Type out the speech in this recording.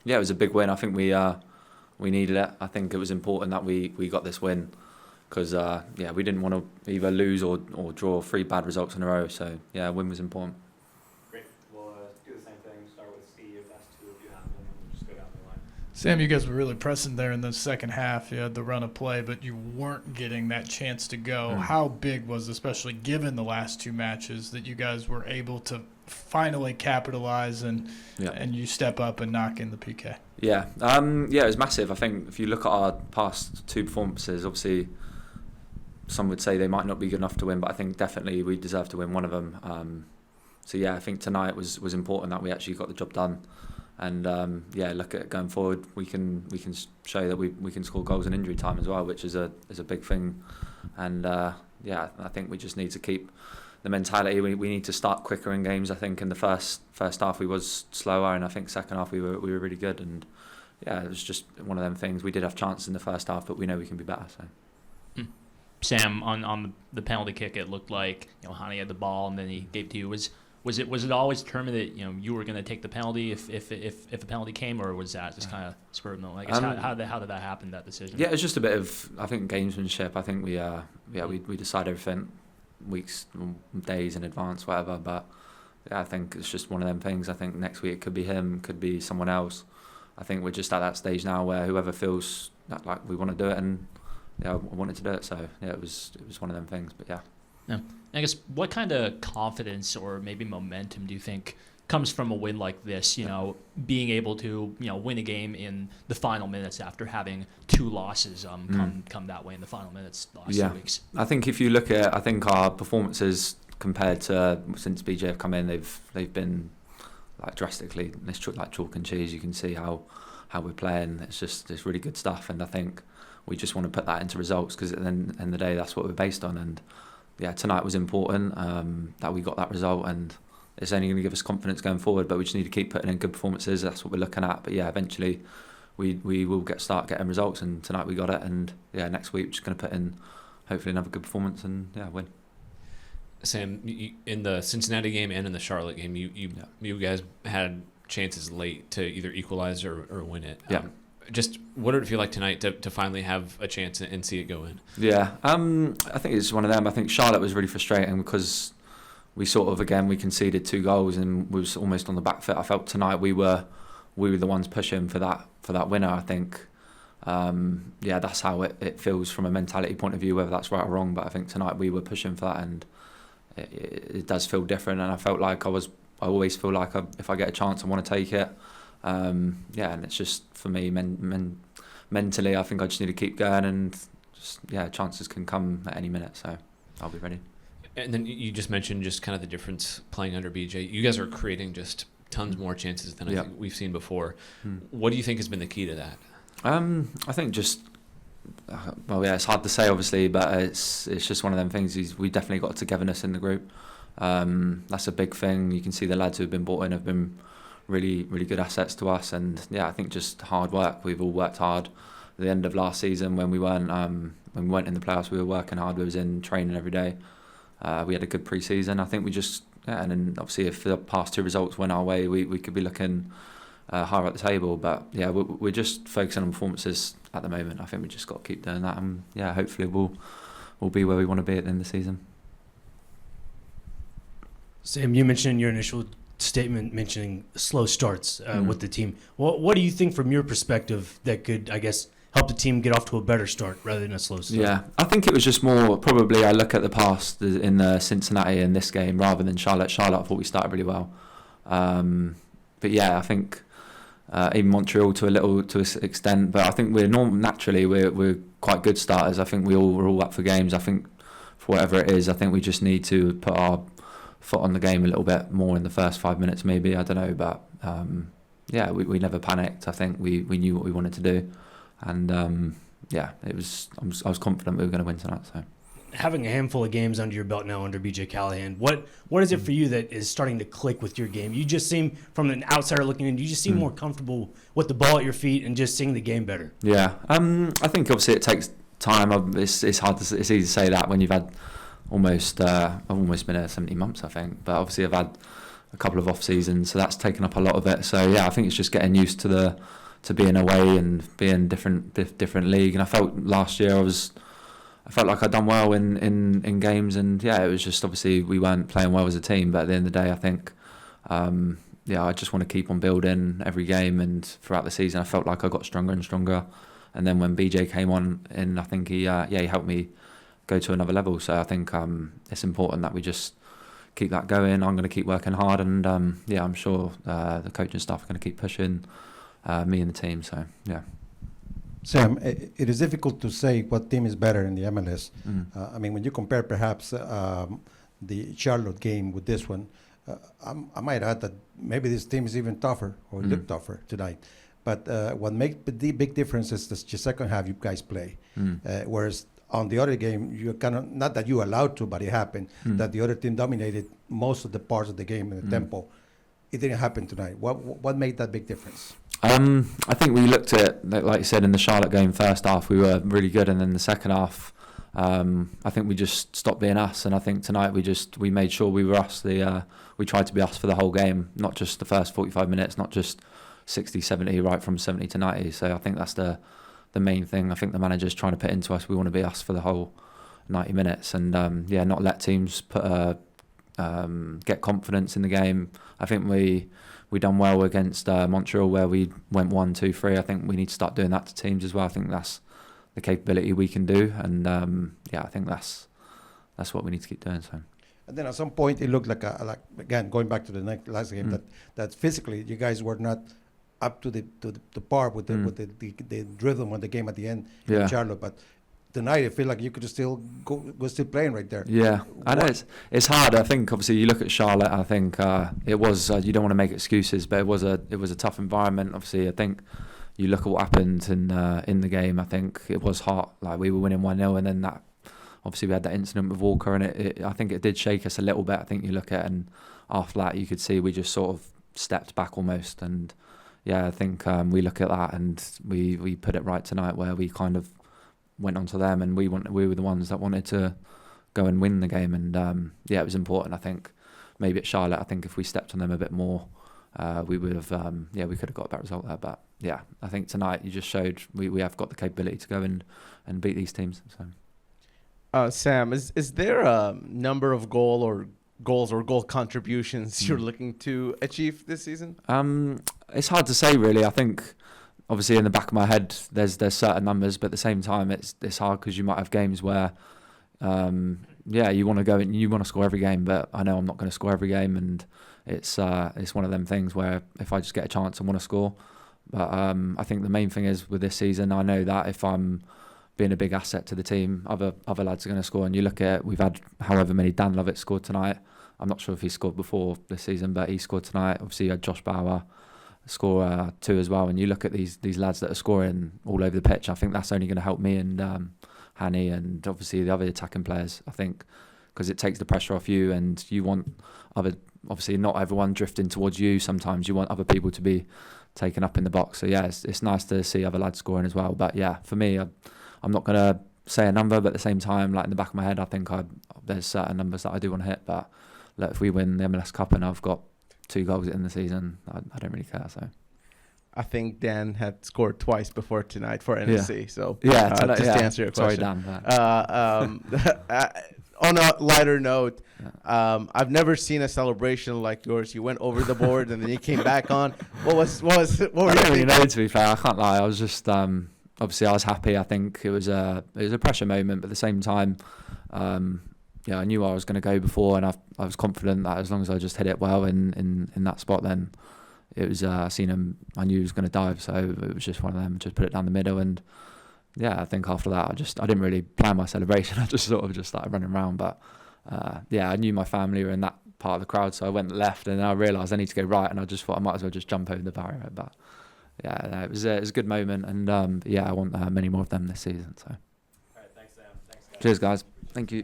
it was a big win. I think we needed it. I think it was important that we got this win because we didn't want to either lose or draw 3 bad results in a row. So a win was important. Great. We'll do the same thing. Start with Steve. That's 2 if you have them, and we'll just go down the line. Sam, you guys were really pressing there in the second half. You had the run of play, but you weren't getting that chance to go. How big was, especially given the last 2 matches, that you guys were able to finally capitalize and you step up and knock in the PK? Yeah, it was massive. I think if you look at our past 2 performances, obviously some would say they might not be good enough to win, but I think definitely we deserve to win one of them. I think tonight was important that we actually got the job done. And look at it going forward. We can show that we can score goals in injury time as well, which is a big thing. And I think we just need to keep the mentality. We need to start quicker in games. I think in the first half we was slower, and I think second half we were really good. And it was just one of them things. We did have chances in the first half, but we know we can be better. So. Sam, on the penalty kick, it looked like Hani had the ball and then he gave it to you. Was it always determined that you were going to take the penalty if a penalty came, or was that just kind of spur of the moment? I guess how did that happen, that decision? Yeah, it's just a bit of, I think, gamesmanship. I think we decide everything weeks, days in advance, whatever. But I think it's just one of them things. I think next week it could be him, could be someone else. I think we're just at that stage now where whoever feels that like we want to do it, and I wanted to do it. So it was one of them things. But yeah. I guess what kind of confidence or maybe momentum do you think comes from a win like this? Being able to win a game in the final minutes after having 2 losses come that way in the final minutes the last 2 weeks. I think if you look at, our performances compared to since BJ have come in, they've been like drastically. It's like chalk and cheese. You can see how we're playing. It's really good stuff, and I think we just want to put that into results because at the end of the day, that's what we're based on. And tonight was important that we got that result, and it's only going to give us confidence going forward. But we just need to keep putting in good performances. That's what we're looking at. But eventually we will start getting results, and tonight we got it. And next week we're just going to put in hopefully another good performance and win. Sam, in the Cincinnati game and in the Charlotte game, you guys had chances late to either equalize or win it. Just what did it feel like tonight to finally have a chance and see it go in? I think it's one of them. I think Charlotte was really frustrating because we we conceded 2 goals and we was almost on the back foot. I felt tonight we were the ones pushing for that winner. I think that's how it feels from a mentality point of view, whether that's right or wrong. But I think tonight we were pushing for that, and it does feel different. And I felt like I always feel like if I get a chance, I want to take it. And it's just for me mentally, I think I just need to keep going, and chances can come at any minute, so I'll be ready. And then you just mentioned just kind of the difference playing under BJ. You guys are creating just tons more chances than I think we've seen before. What do you think has been the key to that? I think just it's hard to say obviously, but it's just one of them things. We definitely got togetherness in the group. That's a big thing. You can see the lads who have been brought in have been really, really good assets to us, and I think just hard work. We've all worked hard. At the end of last season, when we weren't in the playoffs, we were working hard. We was in training every day. We had a good pre-season. I think we just and then obviously if the past 2 results went our way, we could be looking higher at the table. But we're just focusing on performances at the moment. I think we just got to keep doing that, and hopefully we'll be where we want to be at the end of the season. Sam, you mentioned in your initial statement mentioning slow starts with the team. What do you think from your perspective that could, I guess, help the team get off to a better start rather than a slow start? Yeah, I think it was just more, probably I look at the past in the Cincinnati in this game rather than Charlotte. Charlotte, I thought we started really well. But I think even Montreal to an extent, but I think naturally we're quite good starters. I think we're all up for games. I think for whatever it is, I think we just need to put our foot on the game a little bit more in the first 5 minutes maybe, I don't know, but we never panicked. I think we knew what we wanted to do, and I was confident we were going to win tonight. So having a handful of games under your belt now under BJ Callahan, what is it for you that is starting to click with your game? You just seem, from an outsider looking in, you just seem more comfortable with the ball at your feet and just seeing the game better. I think obviously it takes time. It's hard it's easy to say that when you've had I've almost been here 17 months, I think. But obviously I've had a couple of off seasons, so that's taken up a lot of it. So yeah, I think it's just getting used to being away and being different league. And I felt last year I felt like I'd done well in games, and yeah, it was just obviously we weren't playing well as a team. But at the end of the day, I think I just want to keep on building every game, and throughout the season, I felt like I got stronger and stronger. And then when BJ came on, I think he helped me go to another level. So I think it's important that we just keep that going. I'm going to keep working hard, and I'm sure the coaching staff are going to keep pushing me and the team. So yeah. Sam, it is difficult to say what team is better in the MLS. I mean, when you compare perhaps the Charlotte game with this one, I might add that maybe this team is even tougher or look tougher tonight. But what makes the big difference is the second half you guys play. Whereas on the other game, you kind of, not that you allowed to, but it happened, that the other team dominated most of the parts of the game in the tempo. It didn't happen tonight. What made that big difference? I think we looked at, like you said, in the Charlotte game, first half we were really good, and then the second half, I think we just stopped being us. And I think tonight we made sure we were us. We tried to be us for the whole game, not just the first 45 minutes, not just 60, 70, right from 70 to 90. So I think that's the main thing. I think the manager's trying to put into us. We want to be us for the whole 90 minutes, and not let teams get confidence in the game. I think we done well against Montreal, where we went 1-2-3. I think we need to start doing that to teams as well. I think that's the capability we can do, and I think that's what we need to keep doing. So. And then at some point it looked like again, going back to the last game, that physically you guys were not up to the par with the rhythm of the game at the end in Charlotte. But tonight I feel like you could still go still playing right there. Yeah, I know it's hard. I think obviously you look at Charlotte. I think it was you don't want to make excuses, but it was a tough environment. Obviously, I think you look at what happened in the game. I think it was hot. Like we were winning 1-0, and then that obviously we had that incident with Walker, and I think it did shake us a little bit. I think you look at it, and after that you could see we just sort of stepped back almost. And yeah, I think we look at that and we put it right tonight, where we kind of went onto them, and we were the ones that wanted to go and win the game. And it was important. I think maybe at Charlotte, I think if we stepped on them a bit more, we would have we could have got a better result there. But yeah, I think tonight you just showed we have got the capability to go and beat these teams. So. Sam, is there a number of goals or goal contributions you're looking to achieve this season? It's hard to say, really. I think obviously in the back of my head there's certain numbers, but at the same time it's hard because you might have games where you want to go and you want to score every game, but I know I'm not going to score every game, and it's one of them things where if I just get a chance I want to score. But I think the main thing is with this season, I know that if I'm being a big asset to the team, other lads are going to score. And you look at, we've had however many. Dan Lovett scored tonight. I'm not sure if he scored before this season, but he scored tonight. Obviously you had Josh Bauer score 2 as well. And you look at these lads that are scoring all over the pitch. I think that's only going to help me and Hanny, and obviously the other attacking players. I think because it takes the pressure off you, and you want obviously not everyone drifting towards you. Sometimes you want other people to be taken up in the box. So yeah, it's nice to see other lads scoring as well. But yeah, for me, I'm not going to say a number, but at the same time, like in the back of my head, I think there's certain numbers that I do want to hit. But look, if we win the MLS Cup and I've got 2 goals in the season, I don't really care. So I think Dan had scored twice before tonight for NSC. Yeah. So tonight, just to answer your question. Sorry, Dan. On a lighter note, I've never seen a celebration like yours. You went over the board and then you came back on. What were you thinking? To be fair, I can't lie. I was just obviously I was happy. I think it was a pressure moment, but at the same time, I knew I was going to go before, and I was confident that as long as I just hit it well in that spot, then it was. I seen him. I knew he was going to dive, so it was just one of them. Just put it down the middle, and yeah, I think after that, I didn't really plan my celebration. I just sort of just started running around, but I knew my family were in that part of the crowd, so I went left, and then I realised I need to go right, and I just thought I might as well just jump over the barrier, but. Yeah, it was a good moment, and I want many more of them this season. So, All right, thanks, Sam. Thanks, guys. Cheers, guys. Thank you.